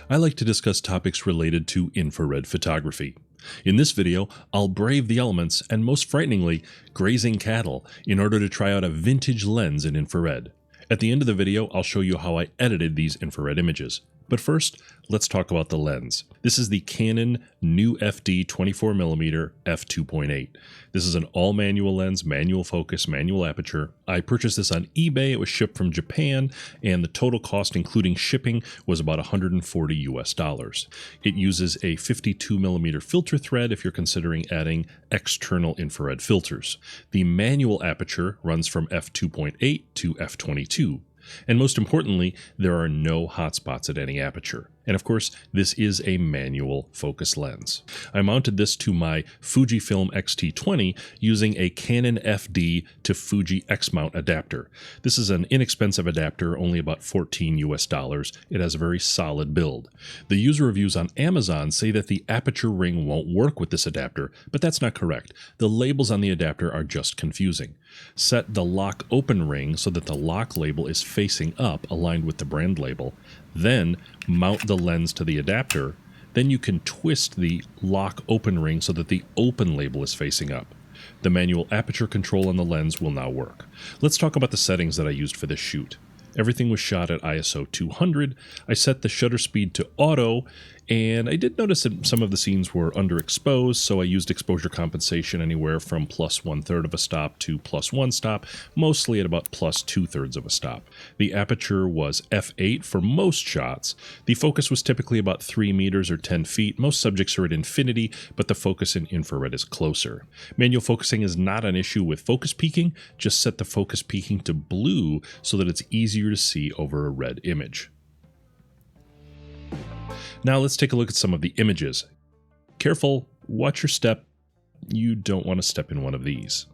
I like to discuss topics related to infrared photography. In this video, I'll brave the elements and, most frighteningly, grazing cattle in order to try out a vintage lens in infrared. At the end of the video, I'll show you how I edited these infrared images. But first, let's talk about the lens. This is the Canon New FD 24mm f2.8. This is an all-manual lens, manual focus, manual aperture. I purchased this on eBay. It was shipped from Japan, and the total cost, including shipping, was about $140 US. It uses a 52mm filter thread if you're considering adding external infrared filters. The manual aperture runs from f2.8 to f22. And most importantly, there are no hotspots at any aperture. And of course, this is a manual focus lens. I mounted this to my Fujifilm X-T20 using a Canon FD to Fuji X-mount adapter. This is an inexpensive adapter, only about $14 US. It has a very solid build. The user reviews on Amazon say that the aperture ring won't work with this adapter, but that's not correct. The labels on the adapter are just confusing. Set the lock open ring so that the lock label is facing up, aligned with the brand label. Then mount the lens to the adapter. Then you can twist the lock open ring so that the open label is facing up. The manual aperture control on the lens will now work. Let's talk about the settings that I used for this shoot. Everything was shot at ISO 200. I set the shutter speed to auto, and I did notice that some of the scenes were underexposed, so I used exposure compensation anywhere from plus 1/3 of a stop to plus 1 stop, mostly at about plus 2/3 of a stop. The aperture was f8 for most shots. The focus was typically about 3 meters or 10 feet. Most subjects are at infinity, but the focus in infrared is closer. Manual focusing is not an issue with focus peaking. Just set the focus peaking to blue so that it's easier to see over a red image. Now let's take a look at some of the images. Careful, watch your step. You don't want to step in one of these.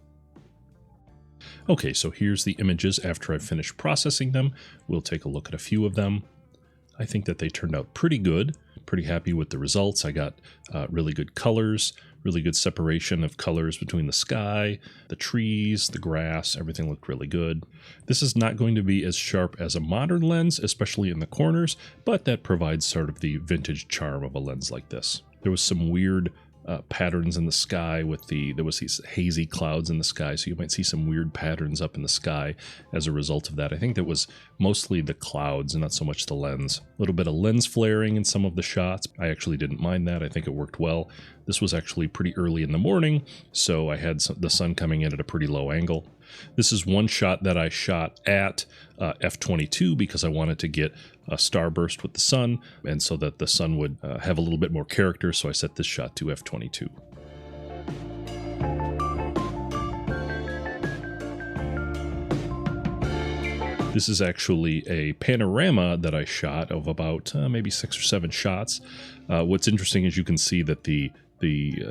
Okay, so here's the images after I've finished processing them. We'll take a look at a few of them. I think that they turned out pretty good. Pretty happy with the results. I got really good colors, really good separation of colors between the sky, the trees, the grass. Everything looked really good. This is not going to be as sharp as a modern lens, especially in the corners, but that provides sort of the vintage charm of a lens like this. There was some weird patterns in the sky there was these hazy clouds in the sky, so you might see some weird patterns up in the sky as a result of that. I think that was mostly the clouds and not so much the lens. A little bit of lens flaring in some of the shots. I actually didn't mind that. I think it worked well. This was actually pretty early in the morning, so I had the sun coming in at a pretty low angle. This is one shot that I shot at f22 because I wanted to get a starburst with the sun, and so that the sun would have a little bit more character, so I set this shot to f22. This is actually a panorama that I shot of about maybe 6 or 7 shots. What's interesting is you can see that the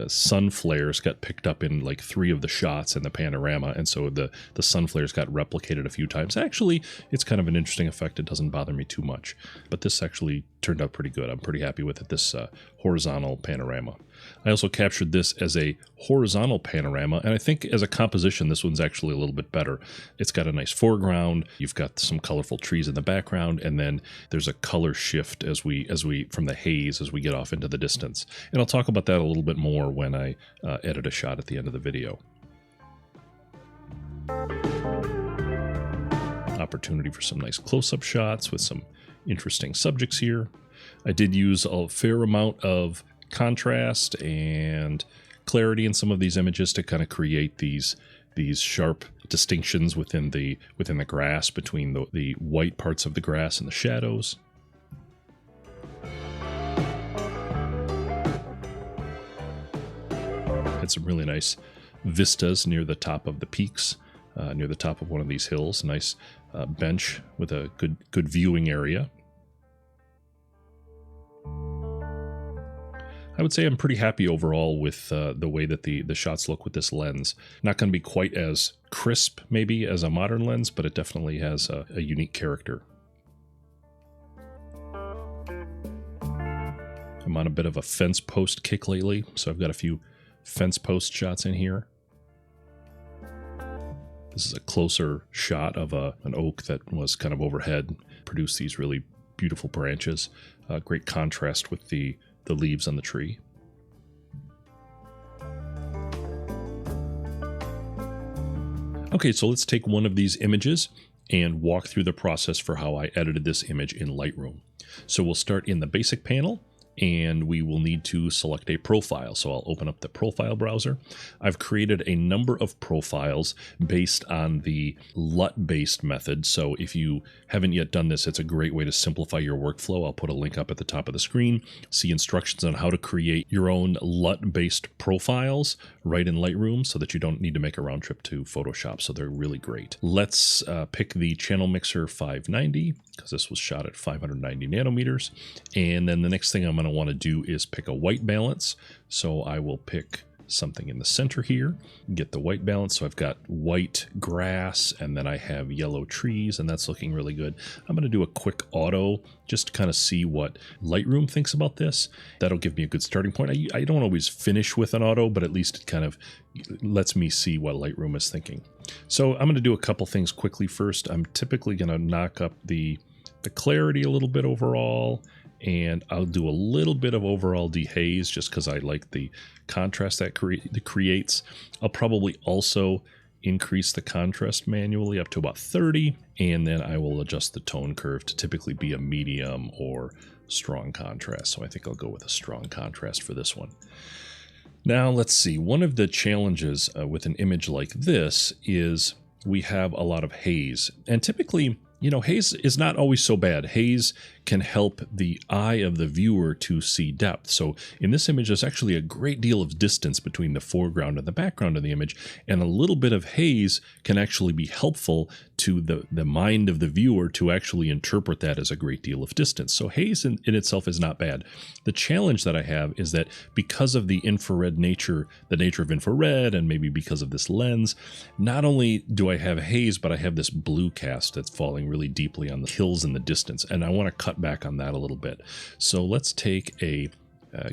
sun flares got picked up in like 3 of the shots in the panorama, and so the sun flares got replicated a few times. Actually, it's kind of an interesting effect. It doesn't bother me too much, but this actually turned out pretty good. I'm pretty happy with it, this horizontal panorama. I also captured this as a horizontal panorama, and I think as a composition, this one's actually a little bit better. It's got a nice foreground, you've got some colorful trees in the background, and then there's a color shift as we from the haze as we get off into the distance. And I'll talk about that a little bit more when I edit a shot at the end of the video. Opportunity for some nice close-up shots with some interesting subjects here. I did use a fair amount of contrast and clarity in some of these images to kind of create these sharp distinctions within the grass, between the white parts of the grass and the shadows. Had some really nice vistas near the top of the peaks, near the top of one of these hills. Nice bench with a good viewing area. I would say I'm pretty happy overall with the way that the shots look with this lens. Not going to be quite as crisp maybe as a modern lens, but it definitely has a unique character. I'm on a bit of a fence post kick lately, so I've got a few fence post shots in here. This is a closer shot of an oak that was kind of overhead, produced these really beautiful branches. Great contrast with the leaves on the tree. Okay, so let's take one of these images and walk through the process for how I edited this image in Lightroom. So we'll start in the basic panel, and we will need to select a profile. So I'll open up the profile browser. I've created a number of profiles based on the LUT-based method. So if you haven't yet done this, it's a great way to simplify your workflow. I'll put a link up at the top of the screen. See instructions on how to create your own LUT-based profiles right in Lightroom so that you don't need to make a round trip to Photoshop. So they're really great. Let's pick the channel mixer 590 because this was shot at 590 nanometers. And then the next thing I'm going to want to do is pick a white balance. So I will pick something in the center here, get the white balance. So I've got white grass and then I have yellow trees, and that's looking really good. I'm going to do a quick auto just to kind of see what Lightroom thinks about this. That'll give me a good starting point. I don't always finish with an auto, but at least it kind of lets me see what Lightroom is thinking. So I'm going to do a couple things quickly first. I'm typically going to knock up the clarity a little bit overall, and I'll do a little bit of overall dehaze just because I like the contrast that creates. I'll probably also increase the contrast manually up to about 30, and then I will adjust the tone curve to typically be a medium or strong contrast. So I think I'll go with a strong contrast for this one. Now let's see, one of the challenges with an image like this is we have a lot of haze, and typically, you know, haze is not always so bad. Haze can help the eye of the viewer to see depth. So in this image, there's actually a great deal of distance between the foreground and the background of the image, and a little bit of haze can actually be helpful to the mind of the viewer to actually interpret that as a great deal of distance. So haze in itself is not bad. The challenge that I have is that because of the infrared nature, the nature of infrared, and maybe because of this lens, not only do I have haze, but I have this blue cast that's falling really deeply on the hills in the distance, and I want to cut back on that a little bit. So let's take a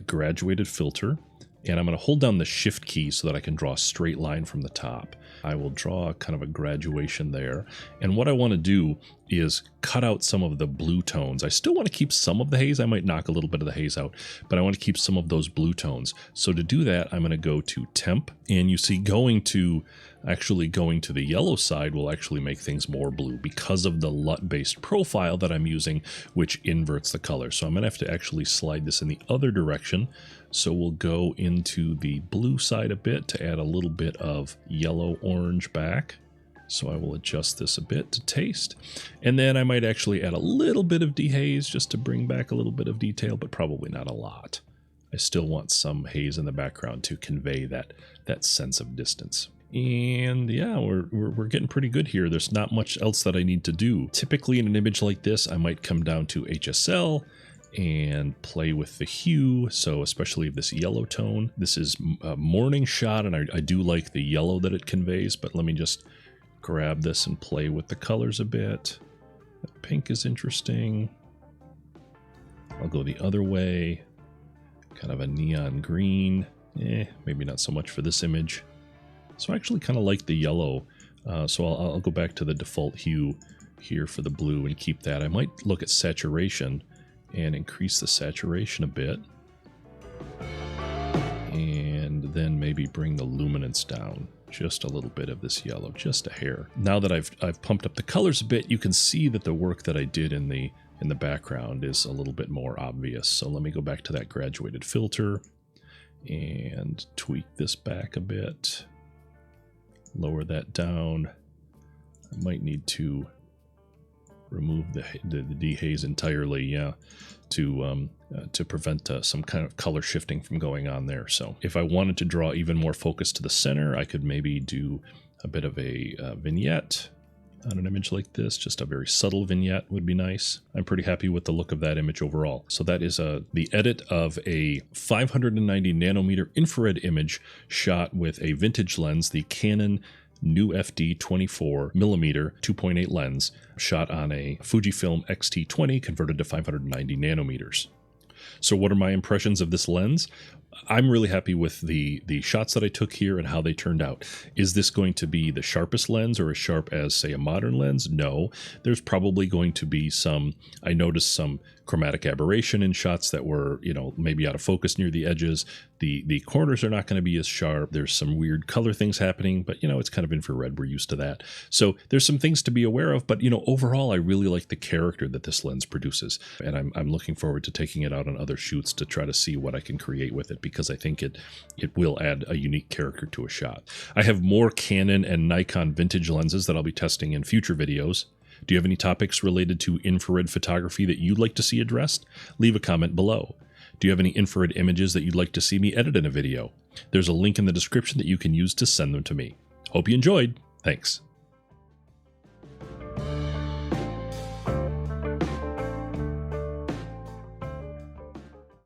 graduated filter, and I'm going to hold down the shift key so that I can draw a straight line from the top. I will draw kind of a graduation there, and what I want to do is cut out some of the blue tones. I still want to keep some of the haze. I might knock a little bit of the haze out, but I want to keep some of those blue tones. So to do that, I'm going to go to temp, and you see going to the yellow side will actually make things more blue because of the LUT-based profile that I'm using, which inverts the color. So I'm going to have to actually slide this in the other direction. So we'll go into the blue side a bit to add a little bit of yellow-orange back. So I will adjust this a bit to taste. And then I might actually add a little bit of dehaze just to bring back a little bit of detail, but probably not a lot. I still want some haze in the background to convey that sense of distance. And yeah, we're getting pretty good here. There's not much else that I need to do. Typically in an image like this, I might come down to HSL and play with the hue. So especially this yellow tone. This is a morning shot, and I do like the yellow that it conveys, but let me just grab this and play with the colors a bit. That pink is interesting. I'll go the other way. Kind of a neon green. Maybe not so much for this image. So I actually kind of like the yellow. So I'll go back to the default hue here for the blue and keep that. I might look at saturation and increase the saturation a bit. And then maybe bring the luminance down just a little bit of this yellow, just a hair. Now that I've pumped up the colors a bit, you can see that the work that I did in the background is a little bit more obvious. So let me go back to that graduated filter and tweak this back a bit. Lower that down. I might need to remove the dehaze entirely, yeah, to prevent some kind of color shifting from going on there. So if I wanted to draw even more focus to the center, I could maybe do a bit of a vignette on an image like this. Just a very subtle vignette would be nice. I'm pretty happy with the look of that image overall. So that is the edit of a 590 nanometer infrared image shot with a vintage lens, the Canon New FD 24mm 2.8 lens, shot on a Fujifilm X-T20 converted to 590 nanometers. So what are my impressions of this lens? I'm really happy with the shots that I took here and how they turned out. Is this going to be the sharpest lens or as sharp as, say, a modern lens? No. There's probably going to be some, I noticed some chromatic aberration in shots that were, you know, maybe out of focus near the edges. The corners are not going to be as sharp. There's some weird color things happening, but, you know, it's kind of infrared. We're used to that. So there's some things to be aware of, but, you know, overall, I really like the character that this lens produces. And I'm looking forward to taking it out on other shoots to try to see what I can create with it, because I think it will add a unique character to a shot. I have more Canon and Nikon vintage lenses that I'll be testing in future videos. Do you have any topics related to infrared photography that you'd like to see addressed? Leave a comment below. Do you have any infrared images that you'd like to see me edit in a video? There's a link in the description that you can use to send them to me. Hope you enjoyed. Thanks.